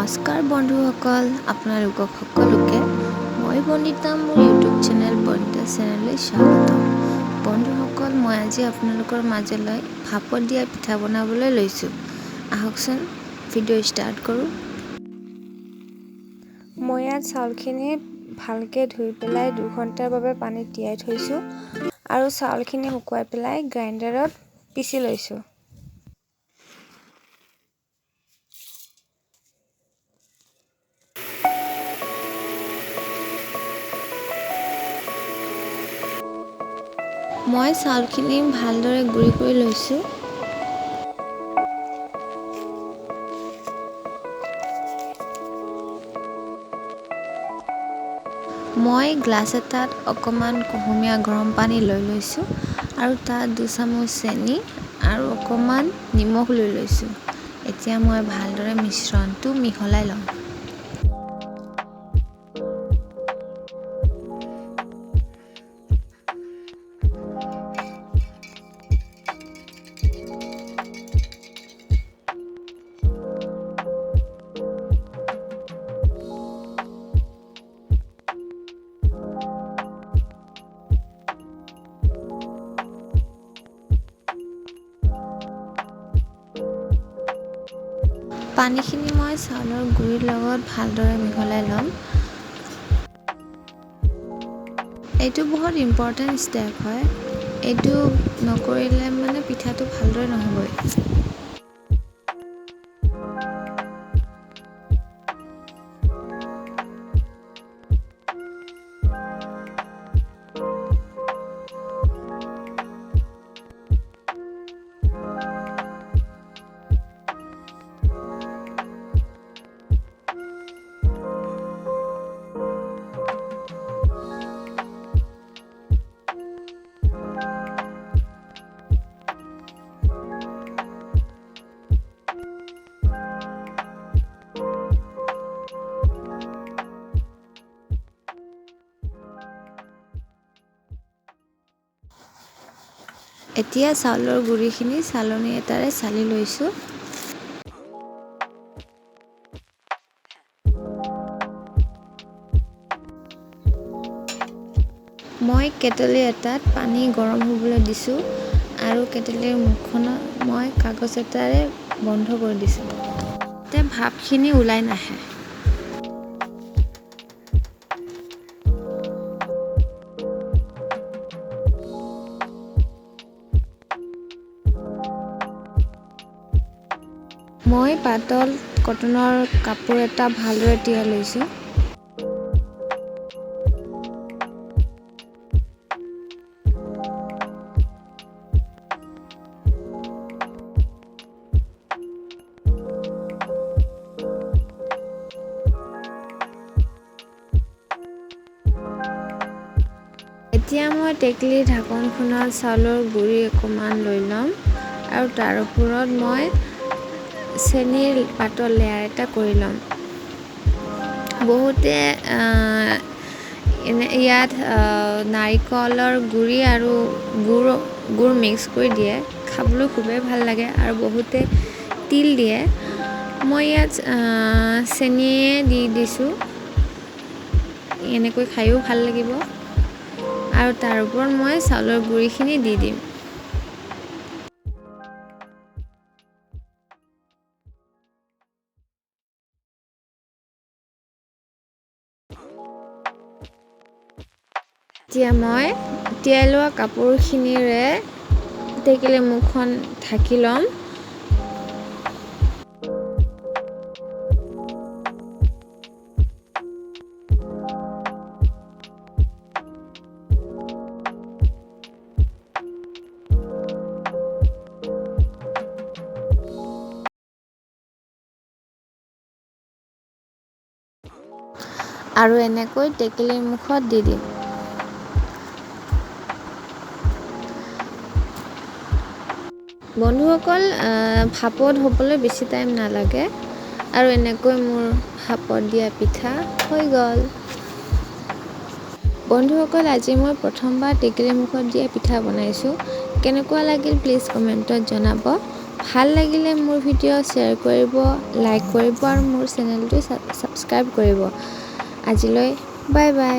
নমস্কাৰ বন্ধুসকল, আপোনালোকক সকলোকে মই বন্দিতা মোৰ ইউটিউব চেনেল বন্দিতা চেনেললৈ স্বাগতম। বন্ধুসকল, মই আজি আপোনালোকৰ মাজলৈ ভাপত দিয়া পিঠা বনাবলৈ লৈছোঁ। আহকচোন ভিডিঅ' ষ্টাৰ্ট কৰোঁ। মই ইয়াত চাউলখিনি ভালকৈ ধুই পেলাই 2 ঘণ্টাৰ বাবে পানীত তিয়াই থৈছোঁ আৰু চাউলখিনি শুকুৱাই পেলাই গ্ৰাইণ্ডাৰত পিচি লৈছোঁ। মই চাউলখিনি ভালদৰে গুড়ি কৰি লৈছোঁ। মই গ্লাছ এটাত অকণমান কুহুমীয়া গৰম পানী লৈ লৈছোঁ আৰু তাত 2 চামুচ চেনি আৰু অকণমান নিমখ লৈ লৈছোঁ। এতিয়া মই ভালদৰে মিশ্ৰণটো মিহলাই ল'ম। পানীখিনি মই চাউলৰ গুড়িৰ লগত ভালদৰে মিহলাই ল'ম। এইটো বহুত ইম্পৰ্টেণ্ট ষ্টেপ হয়। এইটো নকৰিলে মানে পিঠাটো ভালদৰে নহ'বই। এতিয়া চাউলৰ গুড়িখিনি চালনী এটাৰে চালি লৈছোঁ। মই কেটলি এটাত পানী গৰম হ'বলৈ দিছোঁ আৰু কেটলিৰ মুখখনত মই কাগজ এটাৰে বন্ধ কৰি দিছোঁ, যাতে ভাপখিনি ওলাই নাহে। মই পাতল কটনৰ কাপোৰ এটা ভালদৰে তিয়াই লৈছোঁ। এতিয়া মই টেকেলিৰ ঢাকনখনত চাউলৰ গুড়ি অকণমান লৈ ল'ম আৰু তাৰ ওপৰত মই চেনিৰ পাতল লেয়াৰ এটা কৰি ল'ম। বহুতে ইয়াত নাৰিকলৰ গুড়ি আৰু গুড় মিক্স কৰি দিয়ে, খাবলৈ খুবেই ভাল লাগে আৰু বহুতে তিল দিয়ে। মই ইয়াত চেনিয়ে দি দিছোঁ, এনেকৈ খায়ো ভাল লাগিব আৰু তাৰ ওপৰত মই চাউলৰ গুড়িখিনি দি দিম। এতিয়া মই তিয়াই লোৱা কাপোৰখিনিৰে টেকেলিৰ মুখখন ঢাকি ল'ম। আৰু এনেকৈ টেকেলিৰ মুখত দি দিম। বন্ধুসকল, ভাপত হ'বলৈ বেছি টাইম নালাগে আৰু এনেকৈ মোৰ ভাপত দিয়া পিঠা হৈ গ'ল। বন্ধুসকল, আজি মই প্ৰথমবাৰ টেকেলিৰ মুখত দিয়া পিঠা বনাইছোঁ। কেনেকুৱা লাগিল প্লিজ কমেণ্টত জনাব। ভাল লাগিলে মোৰ ভিডিঅ' শ্বেয়াৰ কৰিব, লাইক কৰিব আৰু মোৰ চেনেলটো ছাবস্ক্ৰাইব কৰিব। আজিলৈ বাই বাই।